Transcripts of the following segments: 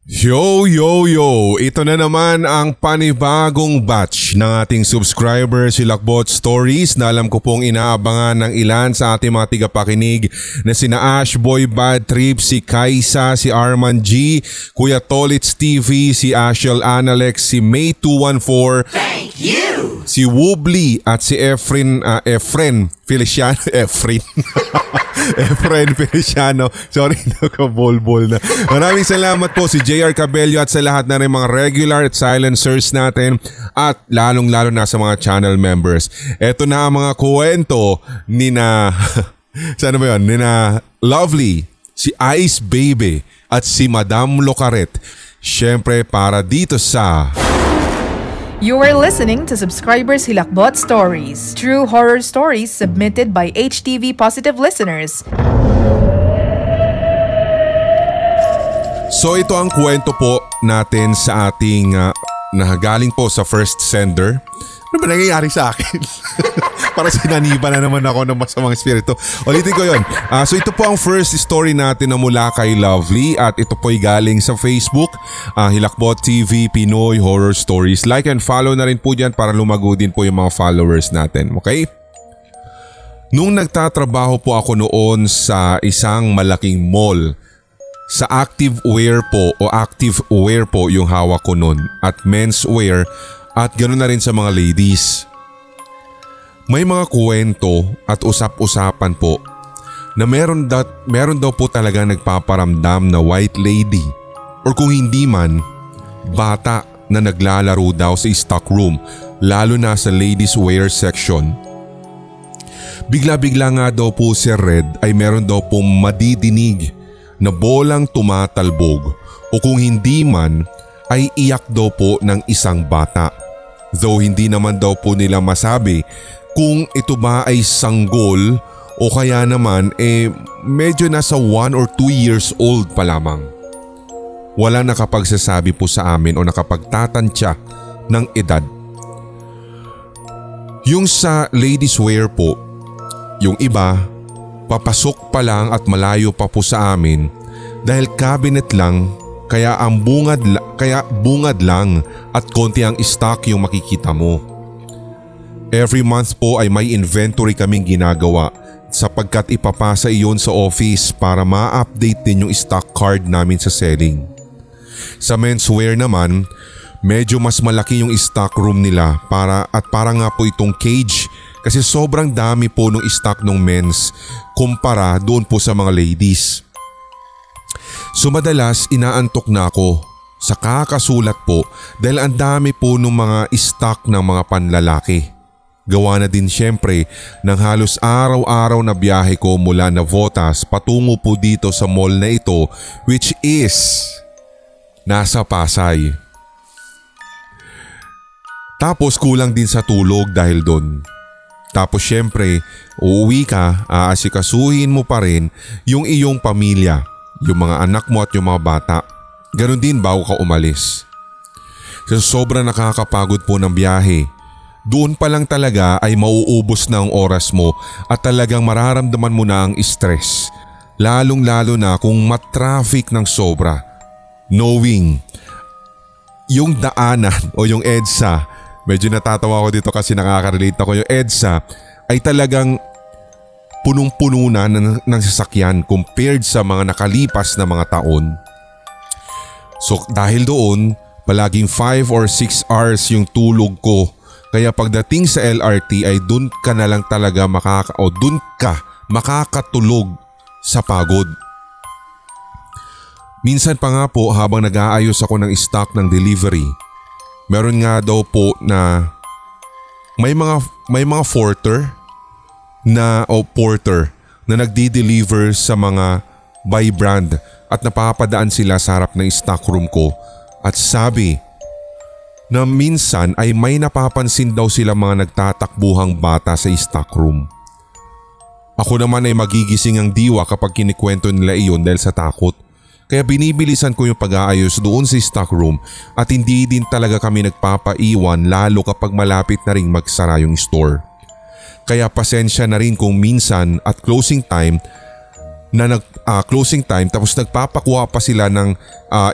Yo, yo, yo! Ito na naman ang panibagong batch ng ating subscribers, si Hilakbot Stories, na alam ko pong inaabangan ng ilan sa ating mga tigapakinig na sina Ashboy Bad Trip, si Kaisa, si Arman G, Kuya Tolits TV, si Ashel Analex, si May 214, thank you! Si Woobly at si Efren Feliciano. Efren Feliciano. Sorry, nakabol-bol na. Maraming salamat po si JR Cabello at sa lahat na rin mga regular at silencers natin at lalong-lalo na sa mga channel members. Ito na ang mga kwento ni na sana ba yun? Ni na Lovely, si Ice Baby at si Madam Locaret. Siyempre para dito sa... You are listening to Subscribers Hilakbot Stories, true horror stories submitted by HTV Positive listeners. So ito ang kwento po natin sa ating nahagaling po sa first sender. Ano ba nangyayari sa akin? Para sinaniba na naman ako ng masamang espiritu. Ulitin ko yun. So ito po ang first story natin na mula kay Lovely at ito po'y galing sa Facebook, Hilakbot TV Pinoy Horror Stories. Like and follow na rin po dyan para lumago din po yung mga followers natin. Okay? Nung nagtatrabaho po ako noon sa isang malaking mall, sa active wear po yung hawak ko noon at menswear at ganoon na rin sa mga ladies. May mga kwento at usap-usapan po na meron daw po talaga nagpaparamdam na white lady or kung hindi man, bata na naglalaro daw sa stock room lalo na sa ladies wear section. Bigla-bigla nga daw po si Red ay meron daw po madidinig na bolang tumatalbog o kung hindi man ay iyak daw po ng isang bata. Though hindi naman daw po nila masabi kung ito ba ay sanggol o kaya naman medyo nasa 1 or 2 years old pa lamang. Walang nakapagsasabi po sa amin o nakapagtatansya ng edad. Yung sa ladies wear po, yung iba papasok pa lang at malayo pa po sa amin dahil cabinet lang kaya bungad lang at konti ang stock yung makikita mo. Every month po ay may inventory kaming ginagawa sapagkat ipapasa iyon sa office para ma-update din yung stock card namin sa selling. Sa menswear naman, medyo mas malaki yung stock room nila para nga po itong cage kasi sobrang dami po ng stock ng men's kumpara doon po sa mga ladies. So madalas inaantok na ako sa kakasulat po dahil ang dami po ng mga stock ng mga panlalaki. Gawa na din syempre ng halos araw-araw na biyahe ko mula Navotas patungo po dito sa mall na ito which is nasa Pasay. Tapos kulang din sa tulog dahil doon. Tapos syempre uuwi ka, aasikasuhin mo pa rin yung iyong pamilya. Yung mga anak mo at yung mga bata. Ganon din bago ka umalis. So sobrang nakakapagod po ng biyahe. Doon pa lang talaga ay mauubos na ang oras mo at talagang mararamdaman mo na ang stress. Lalong-lalo na kung matraffic ng sobra. Knowing yung daanan o yung EDSA, medyo natatawa ko dito kasi nakaka-relate ako, yung EDSA ay talagang punong-puno na ng sasakyan compared sa mga nakalipas na mga taon. So dahil doon, palaging 5 or 6 hours yung tulog ko. Kaya pagdating sa LRT ay dun ka na lang talaga makakatulog sa pagod. Minsan pa nga po habang nag-aayos ako ng stock ng delivery, meron nga daw po na may mga porter na nagdi-deliver sa mga by brand at napapadaan sila sa harap ng stock room ko at sabi na minsan ay may napapansin daw sila mga nagtatakbuhang bata sa stock room. Ako naman ay magigising ang diwa kapag kinikwento nila iyon dahil sa takot. Kaya binibilisan ko yung pag-aayos doon sa stock room at hindi din talaga kami nagpapaiwan lalo kapag malapit na ring magsara yung store. Kaya pasensya na rin kung minsan at closing time na closing time tapos nagpapakuha pa sila ng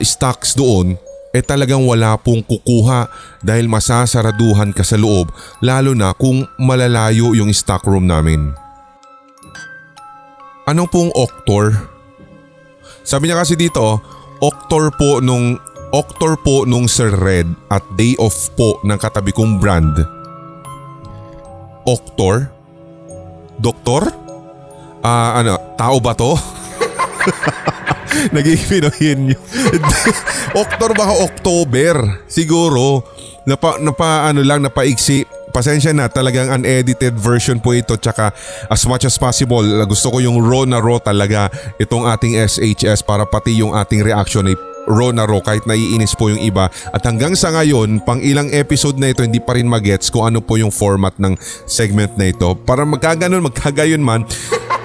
stocks doon, talagang wala pong kukuha dahil masasaraduhan ka sa loob, lalo na kung malalayo yung stock room namin. Anong pong Octor? Sabi niya kasi dito, Octor po nung Sir Red at day off po ng katabi kong brand. Octor? Doktor? Tao ba to? Naging Pinoyin nyo. Octor baka October. Siguro. Napaiksi. Pasensya na, talagang unedited version po ito. Tsaka as much as possible, gusto ko yung raw na raw talaga itong ating SHS para pati yung ating reaction ay raw na raw kahit naiinis po yung iba. At hanggang sa ngayon, pang ilang episode na ito, hindi pa rin magets kung ano po yung format ng segment na ito. Para magkagayon man.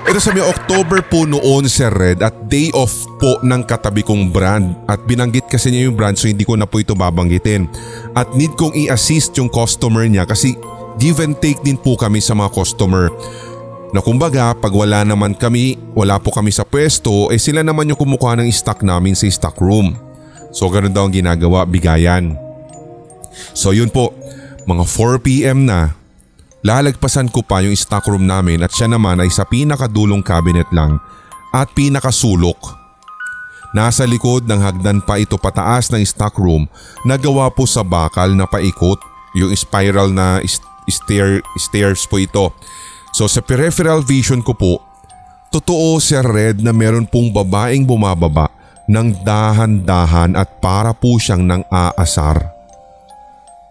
Ito sabi, October po noon Sir Red at day off po ng katabi kong brand. At binanggit kasi niya yung brand so hindi ko na po ito babanggitin. At need kong i-assist yung customer niya kasi give and take din po kami sa mga customer. Na kumbaga pag wala po kami sa pwesto, sila naman yung kumukuha ng stock namin sa stock room. So ganun daw ang ginagawa, bigayan. So yun po, mga 4 PM na. Lalagpasan ko pa yung stock room namin at siya naman ay sa pinakadulong cabinet lang at pinakasulok. Nasa likod ng hagdan pa ito pataas ng stock room na gawa po sa bakal na paikot, yung spiral na stairs po ito. So sa peripheral vision ko po, totoo Sir Red na meron pong babaeng bumababa ng dahan-dahan at para po siyang nang aasar.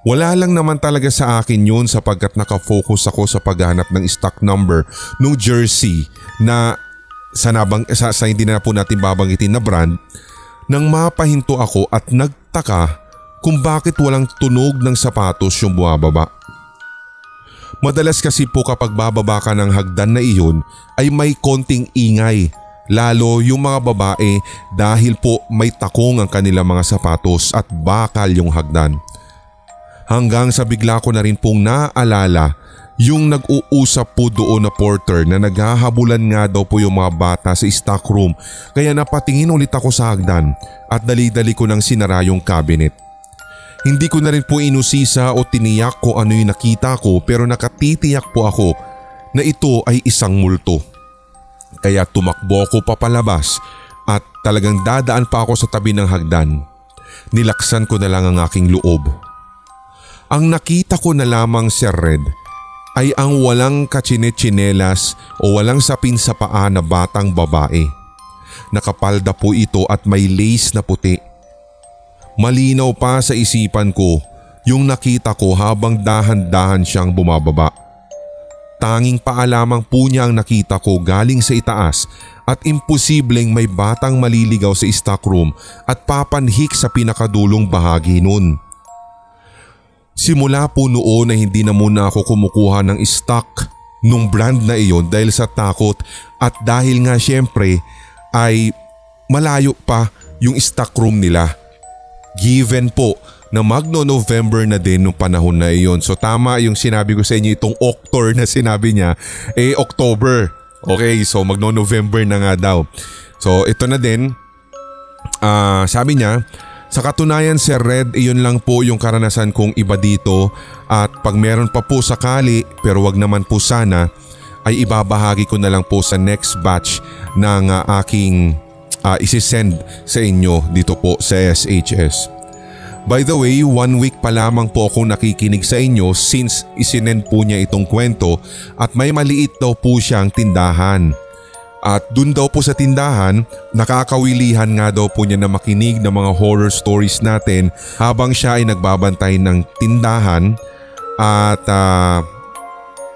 Wala lang naman talaga sa akin yun sapagkat nakafocus ako sa paghanap ng stock number ng jersey na sa hindi na po natin babanggitin na brand nang mapahinto ako at nagtaka kung bakit walang tunog ng sapatos yung bumababa. Madalas kasi po kapag bababa ka ng hagdan na iyon ay may konting ingay, lalo yung mga babae dahil po may takong ang kanilang mga sapatos at bakal yung hagdan. Hanggang sa bigla ko na rin pong naalala yung nag-uusap po doon na porter na naghahabulan nga daw po yung mga bata sa stock room kaya napatingin ulit ako sa hagdan at dali-dali ko nang sinara yung cabinet. Hindi ko na rin po inusisa o tiniyak kung ano yung nakita ko pero nakatitiyak po ako na ito ay isang multo. Kaya tumakbo ko papalabas at talagang dadaan pa ako sa tabi ng hagdan. Nilaksan ko na lang ang aking loob. Ang nakita ko na lamang Sir Red ay ang walang katsine-tsinelas o walang sapin sa paa na batang babae. Nakapalda po ito at may lace na puti. Malinaw pa sa isipan ko yung nakita ko habang dahan-dahan siyang bumababa. Tanging paa lamang po niya ang nakita ko galing sa itaas at imposibleng may batang maliligaw sa stock room at papanhik sa pinakadulong bahagi nun. Simula po noon na hindi na muna ako kumukuha ng stock nung brand na iyon dahil sa takot at dahil nga syempre ay malayo pa yung stock room nila. Given po na magno-November na din nung panahon na iyon. So tama yung sinabi ko sa inyo, itong Octor na sinabi niya October. Okay, so magno-November na nga daw. So ito na din, sabi niya, sa katunayan Sir Red, iyon lang po yung karanasan kong iba dito at pag meron pa po sakali pero wag naman po sana ay ibabahagi ko na lang po sa next batch ng aking isisend sa inyo dito po sa SHS. By the way, 1 week pa lamang po akong nakikinig sa inyo since isinend po niya itong kwento at may maliit daw po siyang tindahan. At dun daw po sa tindahan, nakakawilihan nga daw po niya na makinig ng mga horror stories natin habang siya ay nagbabantay ng tindahan at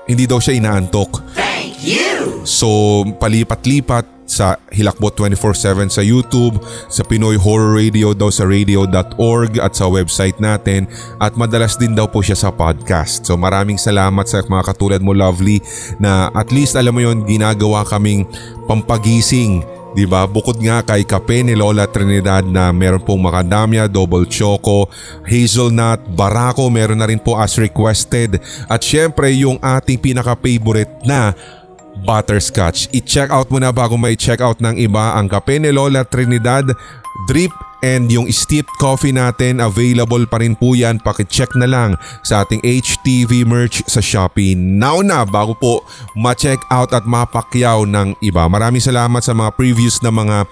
hindi daw siya inaantok. Thank you! So palipat-lipat sa Hilakbot 24/7 sa YouTube, sa Pinoy Horror Radio daw sa radio.org at sa website natin at madalas din daw po siya sa podcast. So maraming salamat sa mga katulad mo Lovely na at least alam mo yon ginagawa kaming pampagising, di ba? Bukod nga kay kape ni Lola Trinidad na meron pong macadamia, double choco, hazelnut, barako, meron na rin po as requested at syempre yung ating pinaka-favorite na butterscotch. I-check out mo na bago may check out ng iba ang kape ni Lola Trinidad, drip and yung steeped coffee natin. Available pa rin po yan. Paki-check na lang sa ating HTV merch sa Shopee. Now na bago po ma-check out at mapakyaw ng iba. Maraming salamat sa mga previous na mga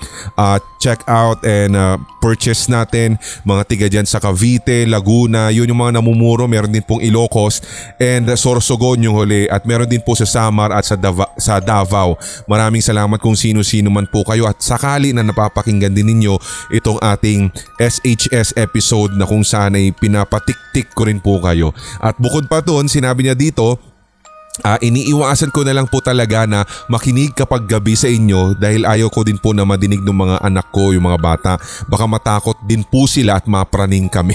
check out and purchase natin. Mga tiga dyan sa Cavite, Laguna, yun yung mga namumuro. Meron din pong Ilocos and Sorsogon yung huli. At meron din po sa Samar at sa Davao. Maraming salamat kung sino-sino man po kayo. At sakali na napapakinggan din ninyo itong ating SHS episode na kung saan ay pinapatik-tik ko rin po kayo. At bukod pa doon, sinabi niya dito, iniiwasan ko na lang po talaga na makinig kapag gabi sa inyo dahil ayaw ko din po na madinig ng mga anak ko, yung mga bata. Baka matakot din po sila at mapraning kami.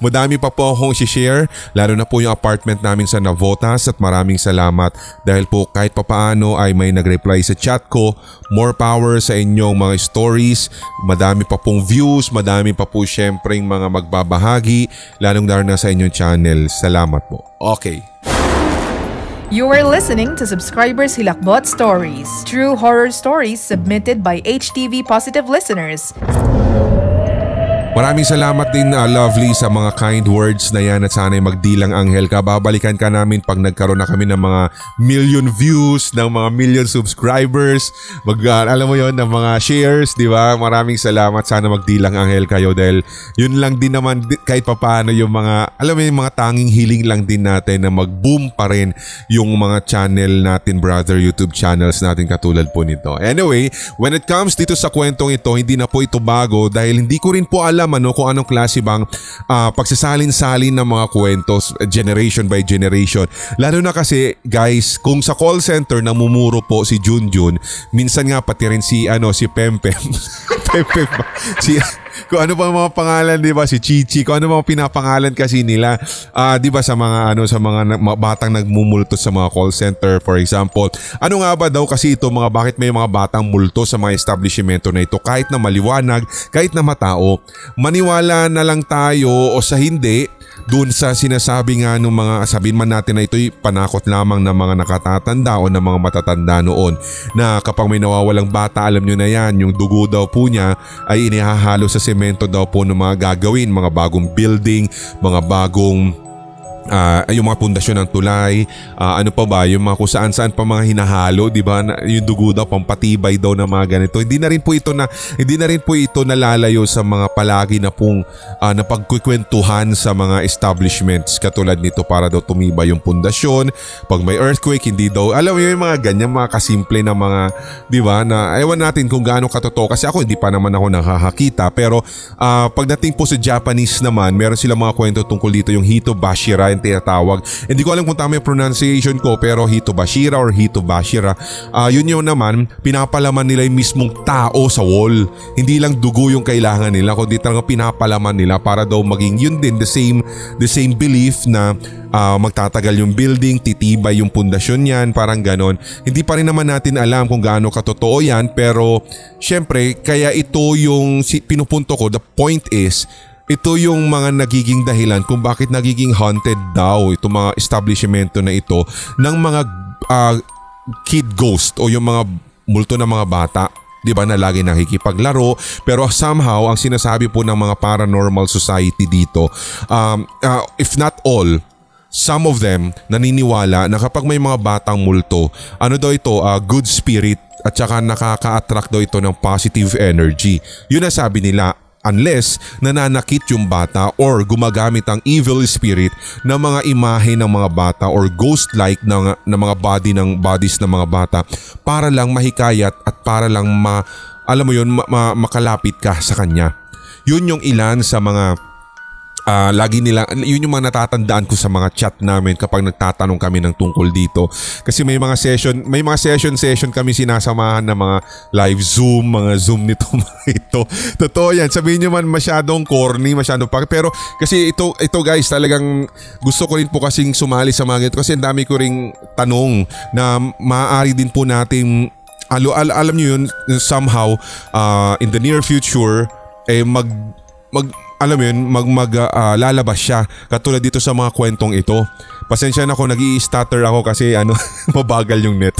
Madami pa po akong share, lalo na po yung apartment namin sa Navotas at maraming salamat dahil po kahit papaano ay may nag-reply sa chat ko. More power sa inyong mga stories, madami pa pong views, madami pa po syempre yung mga magbabahagi, lalong na sa inyong channel. Salamat po. Okay. You are listening to Subscribers Hilakbot Stories, true horror stories submitted by HTV Positive listeners. Maraming salamat din Lovely sa mga kind words na yan at sana'y magdilang anghel ka. Babalikan ka namin pag nagkaroon na kami ng mga million views, ng mga million subscribers, alam mo yon, ng mga shares, di ba? Maraming salamat, sana magdilang anghel kayo dahil yun lang din naman kahit papaano yung mga, alam mo yung mga tanging hiling lang din natin na mag-boom pa rin yung mga channel natin, brother, YouTube channels natin katulad po nito. Anyway, when it comes dito sa kwentong ito, hindi na po ito bago dahil hindi ko rin po alam kung anong klase bang pagsasalin-salin ng mga kwentos generation by generation. Lalo na kasi guys, kung sa call center namumuro po si Junjun, minsan nga pati rin si Pempem. Pempem kung ano pa mga pangalan, 'di ba? Si Chichi, kung ano mga pinapangalan kasi nila, 'di ba sa mga sa mga batang nagmumultos sa mga call center, for example. Ano nga ba daw kasi ito bakit may mga batang multo sa mga establishmento na ito kahit na maliwanag, kahit na matao? Maniwala na lang tayo o sa hindi doon sa sinasabi nga ng mga, sabihin man natin na ito'y panakot lamang ng mga nakatatanda o ng mga matatanda noon na kapag may nawawalang bata, alam nyo na yan, yung dugo daw po niya ay inihahalo sa semento daw po ng mga gagawin, mga bagong building, mga bagong yung mga pundasyon ng tulay, ano pa ba, yung mga kung saan-saan pa mga hinahalo, di ba? Yung dugo daw, pampatibay daw na mga ganito. Hindi na rin po ito nalalayo sa mga palagi na pong napagkukwentuhan sa mga establishments katulad nito para daw tumibay yung pundasyon. Pag may earthquake, hindi daw, alam mo yung mga ganyan, mga kasimple na mga, di ba, na ewan natin kung gaano katotoo kasi ako hindi pa naman ako nakakakita. Pero pagdating po sa Japanese naman, meron silang mga kwento tungkol dito, yung Hitobashira tinatawag. Hindi ko alam kung tama yung pronunciation ko pero Hitobashira or Hitobashira. Yun yung naman, pinapalaman nila yung mismong tao sa wall. Hindi lang dugo yung kailangan nila kundi talaga pinapalaman nila para daw maging yun din the same belief na magtatagal yung building, titibay yung pundasyon yan, parang ganon. Hindi pa rin naman natin alam kung gaano katotoo yan pero syempre kaya ito yung pinupunto ko, the point is ito yung mga nagiging dahilan kung bakit nagiging haunted daw itong mga establishmento na ito ng mga kid ghost o yung mga multo na mga bata. Di ba na lagi nakikipaglaro pero somehow ang sinasabi po ng mga paranormal society dito, if not all, some of them naniniwala na kapag may mga batang multo, ano daw ito, good spirit at saka nakaka-attract daw ito ng positive energy. Yun ang sabi nila. Unless nananakit yung bata or gumagamit ang evil spirit ng mga imahe ng mga bata or ghost-like na mga bodies ng mga bata para lang mahikayat at para lang makalapit ka sa kanya. Yun yung ilan sa mga lagi nila, yun yung mga natatandaan ko sa mga chat namin kapag nagtatanong kami ng tungkol dito. Kasi may mga session kami sinasamahan ng mga live mga Zoom nito mga ito. Totoo yan. Sabihin nyo man masyadong corny, masyadong pero kasi ito guys, talagang gusto ko rin po kasing sumali sa mga ito kasi ang dami ko ring tanong na maaari din po natin alam nyo yun somehow in the near future alam mo yun, lalabas siya. Katulad dito sa mga kwentong ito. Pasensya na ako, nag-i-stutter ako kasi mabagal yung net.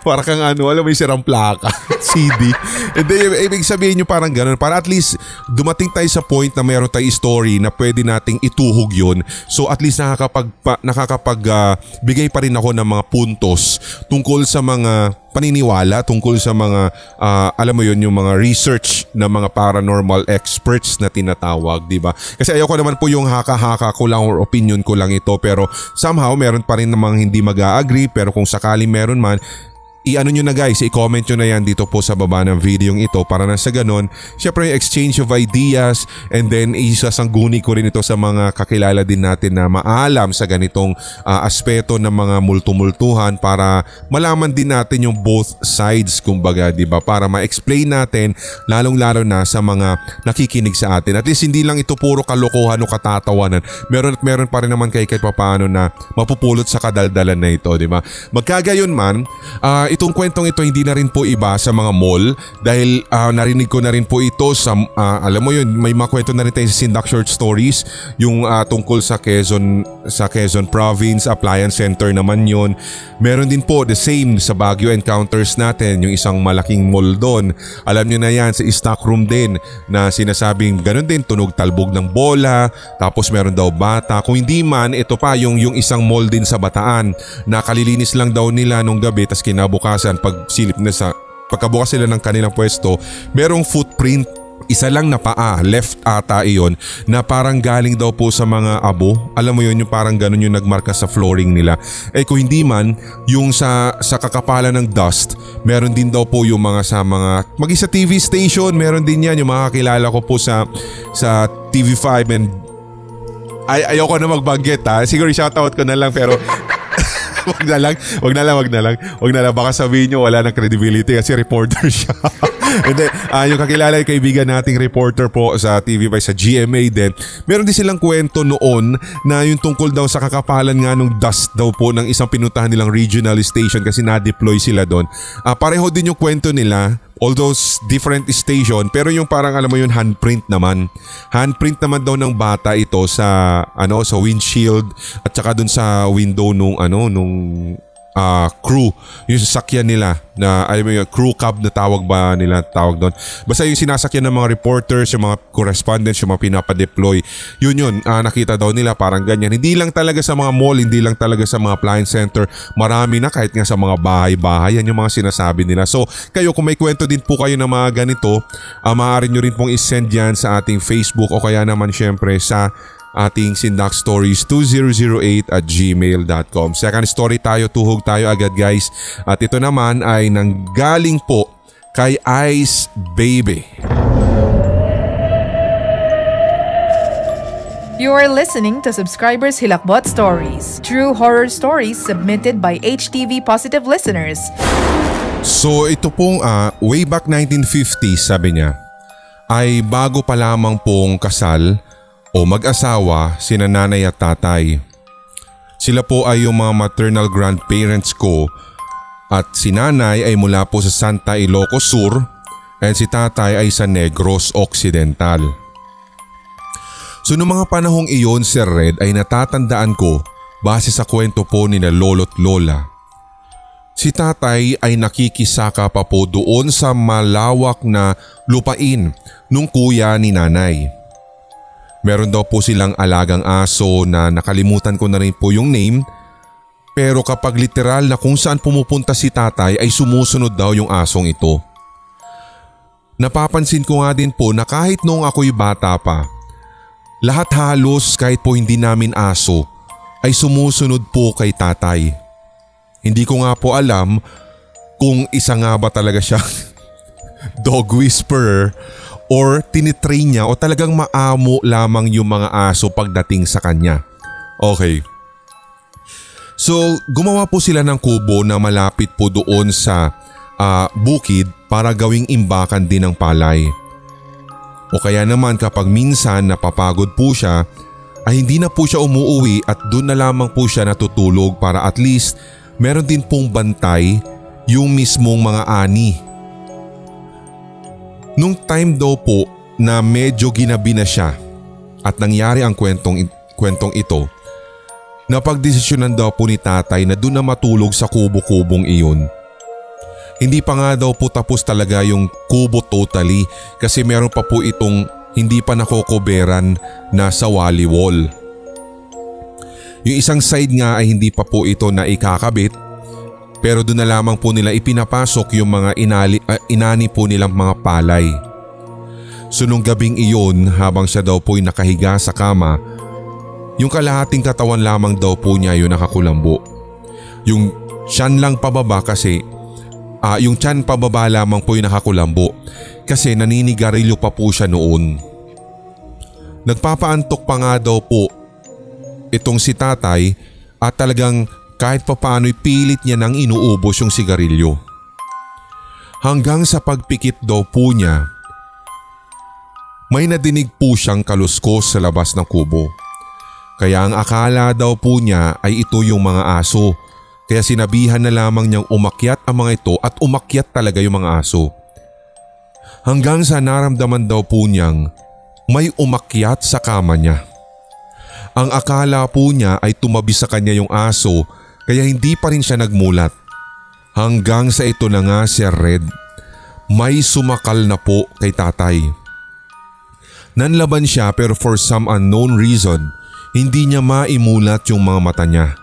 Para kang alam mo yung sirang plaka, CD. And then, ibig sabihin nyo parang ganun. Para at least dumating tayo sa point na mayroon tayong story na pwede nating ituhog yun. So at least nakakapagbigay pa rin ako ng mga puntos tungkol sa mga paniniwala, tungkol sa mga, alam mo yun, yung mga research ng mga paranormal experts na tinatawag, di ba? Kasi ayoko naman po yung haka-haka ko lang or opinion ko lang ito, pero somehow meron pa rin namang hindi mag-a-agree, pero kung sakali meron man, i-ano nyo na guys, i-comment nyo na yan dito po sa baba ng video ito para na sa ganon, syempre yung exchange of ideas and then isasangguni ko rin ito sa mga kakilala din natin na maalam sa ganitong aspeto ng mga multumultuhan para malaman din natin yung both sides kumbaga, diba? Para ma-explain natin lalong-lalo na sa mga nakikinig sa atin. At least hindi lang ito puro kalokohan o katatawanan. Meron pa rin naman kahit papaano na mapupulot sa kadaldalan na ito, diba? Magkagayon man, itong kwentong ito hindi na rin po iba sa mga mall dahil narinig ko na rin po ito sa, alam mo yun, may mga kwento na rin tayo sa Sindak Short Stories, yung tungkol sa Quezon Province Appliance Center naman yun. Meron din po the same sa Baguio Encounters natin, yung isang malaking mall doon. Alam nyo na yan, sa stock room din na sinasabing ganun din, tunog talbog ng bola, tapos meron daw bata. Kung hindi man, ito pa yung isang mall din sa Bataan na kalilinis lang daw nila nung gabi, tas kinabukasan pagkabukas sila ng kanilang pwesto, merong footprint, isa lang na paa, left ata iyon, na parang galing daw po sa mga abo. Alam mo yun, yung parang ganun yung nagmarka sa flooring nila. Kung hindi man, yung sa kakapalan ng dust, meron din daw po yung mga maging sa TV station, meron din yan. Yung mga kakilala ko po sa TV5 and ayoko na magbanggit siguro shoutout ko na lang pero Wag na lang. Baka sabihin nyo wala ng credibility kasi reporter siya. And then, yung kakilala yung kaibigan nating reporter po sa TV5 sa GMA din. Meron din silang kwento noon na yung tungkol daw sa kakapalan nga nung dust daw po ng isang pinuntahan nilang regional station kasi na-deploy sila doon. Pareho din yung kwento nila. Although different station, pero yung parang alam mo yun, handprint naman daw ng bata ito sa sa windshield at saka dun sa window nung crew, yung sasakyan nila na alam mo yung crew cab na tawag doon. Basta yung sinasakyan ng mga reporters, yung mga correspondents, yung mga pinapadeploy. Yun, nakita daw nila parang ganyan. Hindi lang talaga sa mga mall, hindi lang talaga sa mga appliance center. Marami na kahit nga sa mga bahay-bahay. Yan yung mga sinasabi nila. So kayo kung may kwento din po kayo na mga ganito, maaari nyo rin pong isend yan sa ating Facebook o kaya naman syempre sa ating Sindak Stories 2008@gmail.com. Second story tayo, tuhog tayo agad guys. At ito naman ay nanggaling po kay Ice Baby. You are listening to Subscribers Hilakbot Stories, true horror stories submitted by HTV Positive listeners. So ito pong way back 1950 sabi niya, ay bago pa lamang pong kasal o mag-asawa sina nanay at tatay. Sila po ay yung mga maternal grandparents ko at si nanay ay mula po sa Santa Ilocos Sur at si tatay ay sa Negros Occidental. So noong mga panahong iyon, Sir Red, ay natatandaan ko base sa kwento po nila lolo't lola. Si tatay ay nakikisaka pa po doon sa malawak na lupain nung kuya ni nanay. Meron daw po silang alagang aso na nakalimutan ko na rin po yung name, pero kapag literal na kung saan pumupunta si tatay ay sumusunod daw yung asong ito. Napapansin ko nga din po na kahit noong ako'y bata pa, lahat halos kahit po hindi namin aso ay sumusunod po kay tatay. Hindi ko nga po alam kung isa nga ba talaga siyang dog whisperer or tinitrain niya o talagang maamo lamang yung mga aso pagdating sa kanya. Okay. So gumawa po sila ng kubo na malapit po doon sa bukid para gawing imbakan din ng palay. O kaya naman kapag minsan napapagod po siya ay hindi na po siya umuuwi at doon na lamang po siya natutulog para at least meron din pong bantay yung mismong mga ani. Nung time daw po na medyo ginabi na siya at nangyari ang kwentong ito, napagdesisyonan daw po ni tatay na doon na matulog sa kubo-kubong iyon. Hindi pa nga daw po tapos talaga yung kubo totally kasi meron pa po itong hindi pa nakokoberan na sa wally wall. Yung isang side nga ay hindi pa po ito na ikakabit pero doon na lamang po nila ipinapasok yung mga inani po nilang mga palay. So nung gabing iyon habang siya daw po ay nakahiga sa kama, yung kalahating katawan lamang daw po niya yung nakakulambo. Yung tiyan lang pababa kasi yung tiyan pababa lamang po yung nakakulambo kasi naninigarilyo pa po siya noon. Nagpapaantok pa nga daw po itong si tatay at talagang kahit papaano'y pilit niya nang inuubos yung sigarilyo. Hanggang sa pagpikit daw po niya, may nadinig po siyang kaluskos sa labas ng kubo. Kaya ang akala daw po niya ay ito yung mga aso. Kaya sinabihan na lamang niyang umakyat ang mga ito at umakyat talaga yung mga aso. Hanggang sa naramdaman daw po niyang may umakyat sa kama niya. Ang akala po niya ay tumabi sa kanya yung aso kaya hindi pa rin siya nagmulat. Hanggang sa ito na nga si Red, may sumakal na po kay tatay. Nanlaban siya pero for some unknown reason, hindi niya maimulat yung mga mata niya.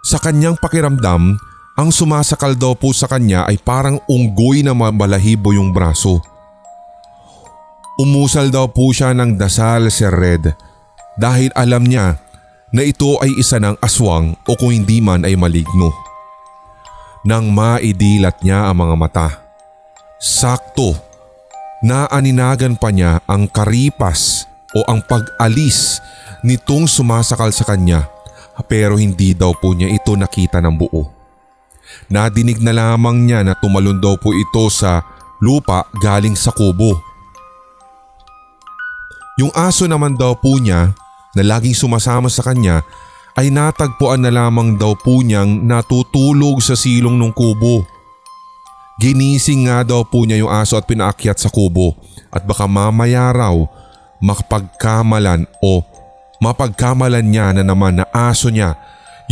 Sa kanyang pakiramdam, ang sumasakal daw po sa kanya ay parang unggoy na mabalahibo yung braso. Umusal daw po siya ng dasal si Red dahil alam niya na ito ay isa ng aswang o kung hindi man ay maligno. Nang maidilat niya ang mga mata, sakto naaninagan pa niya ang karipas o ang pag-alis nitong sumasakal sa kanya. Pero hindi daw po niya ito nakita ng buo. Nadinig na lamang niya na tumalon daw po ito sa lupa galing sa kubo. Yung aso naman daw po niya na laging sumasama sa kanya ay natagpuan na lamang daw po niyang natutulog sa silong ng kubo. Ginising nga daw po niya yung aso at pinaakyat sa kubo at baka mamaya raw mapagkamalan niya na naman na aso niya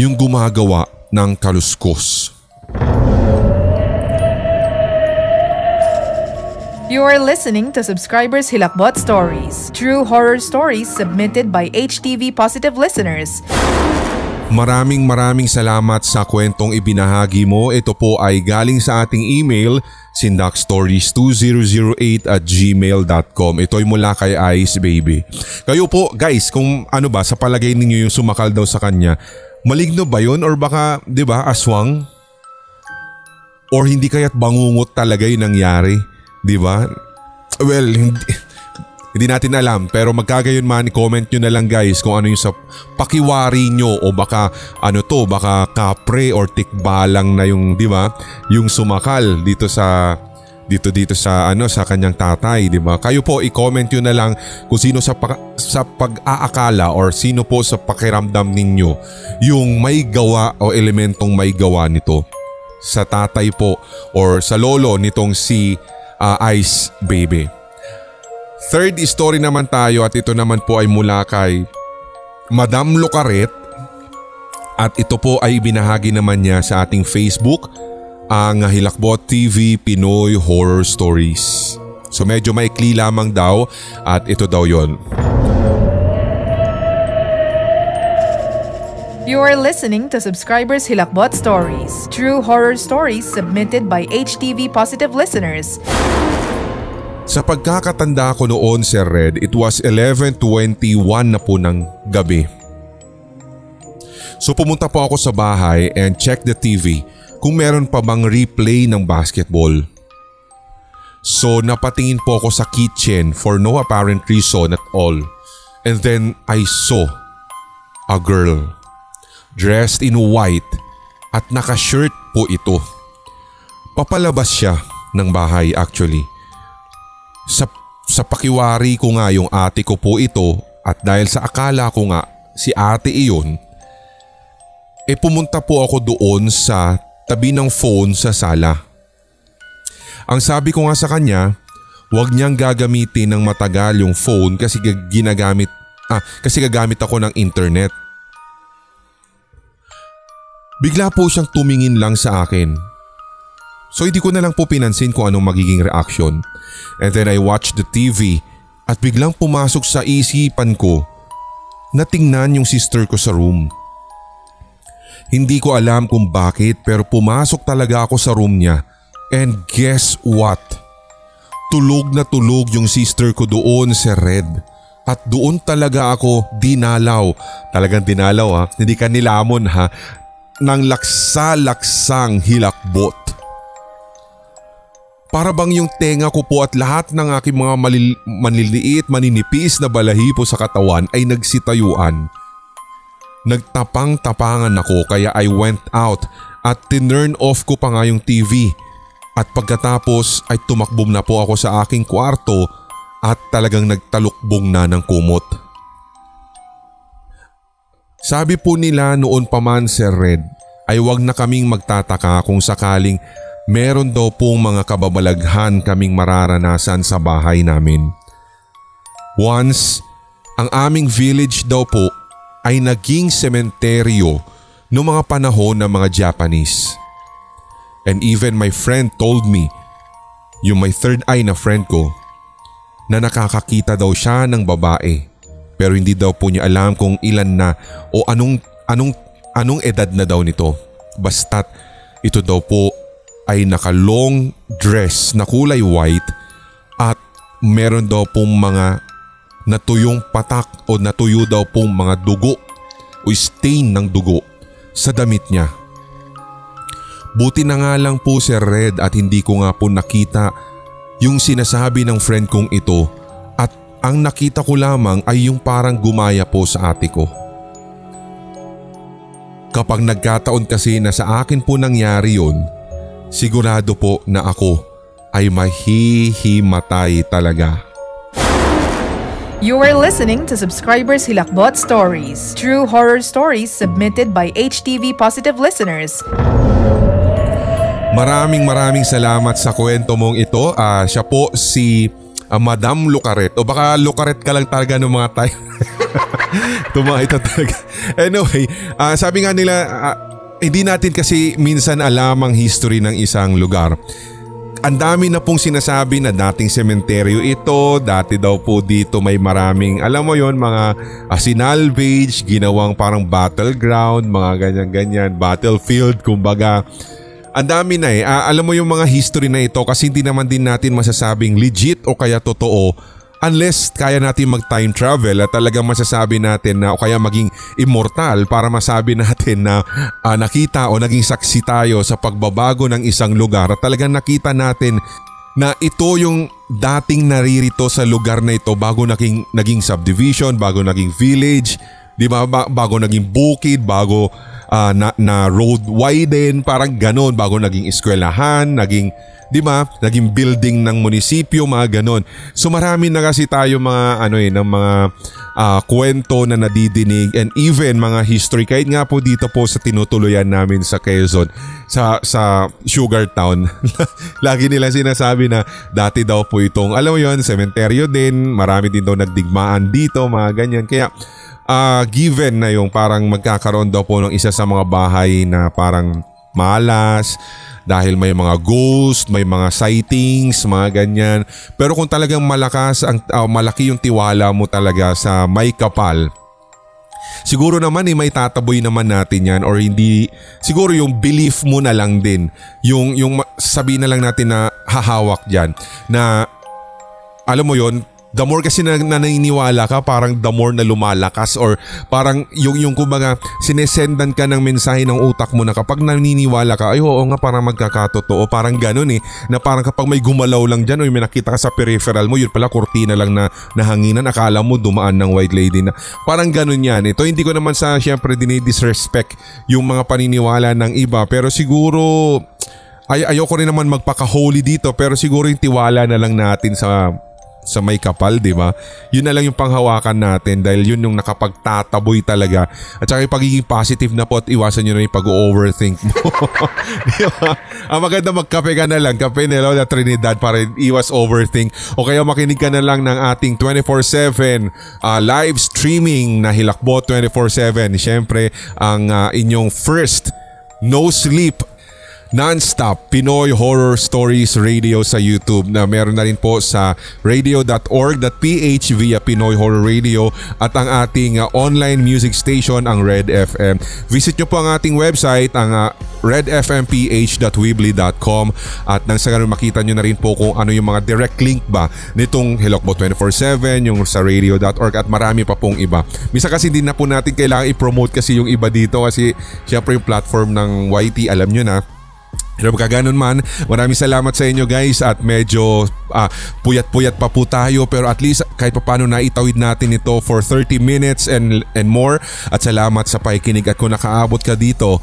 yung gumagawa ng kaluskos. You are listening to Subscribers Hilakbot Stories, true horror stories submitted by HTV Positive listeners. Maraming salamat sa kwentong ibinahagi mo. Ito po ay galing sa ating email sindakstories2008@gmail.com. Ito ay mula kay Ice Baby. Kayo po guys, kung ano ba sa palagay ninyo yung sumakal daw sa kanya, maligno ba yun or baka 'di ba aswang? Or hindi kaya't bangungot talaga yung nangyari, 'di ba? Well, hindi natin alam pero magkagayon man, comment nyo na lang guys kung ano yung sa pakiwari nyo o baka baka kapre or tikbalang na yung 'di ba? Yung sumakal dito sa sa kanyang tatay, 'di ba? Kayo po i-comment nyo na lang kung sino sa pag-aakala or sino po sa pakiramdam ninyo yung may gawa o elementong may gawa nito sa tatay po or sa lolo nitong si Ice Baby. Third story naman tayo at ito naman po ay mula kay Madam Locaret at ito po ay ibinahagi naman niya sa ating Facebook, ang Hilakbot TV Pinoy Horror Stories. So medyo maikli lamang daw at ito daw yon. You are listening to Subscribers Hilakbot Stories, true horror stories submitted by HTV Positive listeners. Sa pagkakatanda ko noon, Sir Red, it was 11:21 na po ng gabi. So pumunta po ako sa bahay and check the TV kung meron pa bang replay ng basketball. So napatingin po ako sa kitchen for no apparent reason at all. And then I saw a girl dressed in white at naka-shirt po ito. Papalabas siya ng bahay actually. Sa pakiwari ko nga yung ate ko po ito at dahil sa akala ko nga si ate iyon, pumunta po ako doon sa tabi ng phone sa sala. Ang sabi ko nga sa kanya, Huwag niyang gagamitin ng matagal yung phone kasi gagamit ako ng internet. Bigla po siyang tumingin lang sa akin. So hindi ko na lang po pinansin kung anong magiging reaction. And then I watched the TV at biglang pumasok sa isipan ko na tingnan yung sister ko sa room. Hindi ko alam kung bakit pero pumasok talaga ako sa room niya. And guess what? Tulog na tulog yung sister ko doon sa Red. At doon talaga ako dinalaw. Talagang dinalaw ha. Hindi ka nilamon ha. Nang laksa-laksang hilakbot. Para bang yung tenga ko po at lahat ng aking mga manliliit, maninipis na balahibo sa katawan ay nagsitayuan. Nagtapang-tapangan ako kaya I went out at tinurn off ko pa nga yung TV. At pagkatapos ay tumakbo na po ako sa aking kwarto at talagang nagtalukbong na ng kumot. Sabi po nila noon pa man, Sir Red, ay wag na kaming magtataka kung sakaling meron daw pong mga kababalaghan kaming mararanasan sa bahay namin. Once, ang aming village daw po ay naging sementeryo noong mga panahon ng mga Japanese. And even my friend told me, yung may third eye na friend ko, na nakakakita daw siya ng babae. Pero hindi daw po niya alam kung ilan na o anong edad na daw nito. Basta't ito daw po ay naka-long dress na kulay white at meron daw pong mga natuyong patak o natuyo daw pong mga dugo o stain ng dugo sa damit niya. Buti na nga lang po, Sir Red, at hindi ko nga po nakita yung sinasabi ng friend kong ito. Ang nakita ko lamang ay yung parang gumaya po sa ate ko. Kapag nagkataon kasi na sa akin po nangyari yun, sigurado po na ako ay mahihimatay talaga. You are listening to Subscribers Hilakbot Stories, true horror stories submitted by HTV Positive listeners. Maraming salamat sa kwento mong ito. Siya po si Madam Lucaret, o baka Lucaret ka lang talaga ng mga tayo. Ito talaga. Anyway, sabi nga nila, hindi natin kasi minsan alam ang history ng isang lugar. Ang dami na pong sinasabi na dating sementeryo ito, dati daw po dito may maraming, alam mo yon, mga sinalvage, ginawang parang battleground, mga ganyan-ganyan, battlefield, kumbaga. Ang dami na alam mo yung mga history na ito kasi hindi naman din natin masasabing legit o kaya totoo unless kaya natin mag-time travel at talagang masasabi natin na o kaya maging immortal para masabi natin na nakita o naging saksi tayo sa pagbabago ng isang lugar at talagang nakita natin na ito yung dating naririto sa lugar na ito bago naging subdivision, bago naging village, di ba? Bago naging bukid, bago na road widen, parang ganon, bago naging eskwelahan, naging, di ba, naging building ng munisipyo, mga ganon. So marami na kasi tayo mga ng mga kwento na nadidinig and even mga history kahit nga po dito po sa tinutuluyan namin sa Quezon, sa Sugar Town. Lagi nila sinasabi na dati daw po itong, alam mo yon, sementeryo din, marami din daw nagdigmaan dito, mga ganyan. Kaya given na yung parang magkakaroon daw po ng isa sa mga bahay na parang malas dahil may mga ghost, may mga sightings, mga ganyan. Pero kung talagang malaki yung tiwala mo talaga sa may kapal, siguro naman may tataboy naman natin yan or hindi, siguro yung belief mo na lang din, yung sabihin na lang natin na hahawak dyan na alam mo yon. The more kasi na naniniwala ka, parang the more na lumalakas or parang yung kumbaga sinesendan ka ng mensahe ng utak mo na kapag naniniwala ka, ay oo nga parang magkakatotoo, parang ganun na parang kapag may gumalaw lang dyan o may nakita ka sa peripheral mo, yun pala kurtina lang na hanginan, akala mo dumaan ng white lady na parang ganun yan. Ito hindi ko naman syempre dinidisrespect yung mga paniniwala ng iba pero siguro ayoko rin naman magpaka-holy dito pero siguro yung tiwala na lang natin sa sa may kapal, di ba? Yun na lang yung panghawakan natin dahil yun yung nakapagtataboy talaga. At saka yung pagiging positive na po at iwasan nyo na yung pag-overthink mo. Di ba? Ang maganda magkape ka na lang, kape nila na Trinidad para iwas overthink. O kaya makinig ka na lang ng ating 24/7 live streaming na Hilakbot 24/7. Siyempre, ang inyong first no sleep non-stop Pinoy Horror Stories Radio sa YouTube na meron na rin po sa radio.org.ph via Pinoy Horror Radio at ang ating online music station ang Red FM. Visit nyo po ang ating website ang redfmph.weebly.com at nang sa ganun makita nyo na rin po kung ano yung mga direct link ba nitong Hilakbot 24/7, yung sa radio.org at marami pa pong iba. Misa kasi hindi na po natin kailangan i-promote kasi yung iba dito kasi syempre yung platform ng YT alam nyo na. Pero kaganon man, maraming salamat sa inyo guys at medyo puyat-puyat pa po tayo pero at least kahit pa paano naitawid natin ito for 30 minutes and more at salamat sa pakikinig at kung nakaabot ka dito,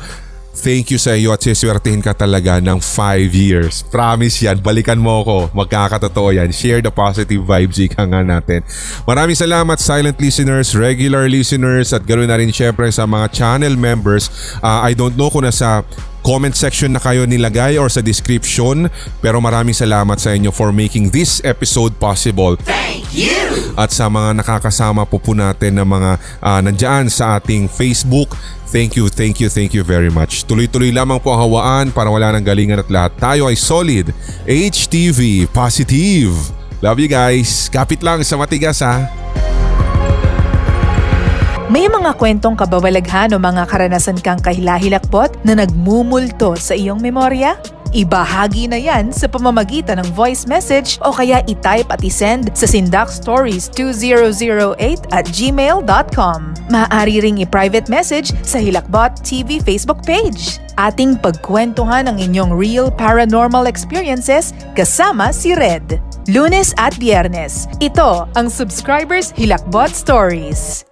thank you sa iyo at siswertihin ka talaga ng 5 years. Promise yan, balikan mo ako, magkakatotoo yan. Share the positive vibes, ika nga natin. Maraming salamat silent listeners, regular listeners at ganoon na rin syempre sa mga channel members. I don't know kung nasa comment section na kayo nilagay or sa description pero maraming salamat sa inyo for making this episode possible. Thank you! At sa mga nakakasama po natin na mga nandyan sa ating Facebook, thank you very much. Tuloy-tuloy lamang po ang hawaan para wala nang galingan at lahat tayo ay solid. HTV Positive. Love you guys. Kapit lang sa matigas ha. May mga kwentong kababalaghan o mga karanasan kang kahilahilakbot na nagmumulto sa iyong memorya? Ibahagi na yan sa pamamagitan ng voice message o kaya i-type at i-send sa sindakstories2008@gmail.com. Maaari ring i-private message sa Hilakbot TV Facebook page. Ating pagkwentuhan ang inyong real paranormal experiences kasama si Red. Lunes at Biyernes. Ito ang Subscribers Hilakbot Stories.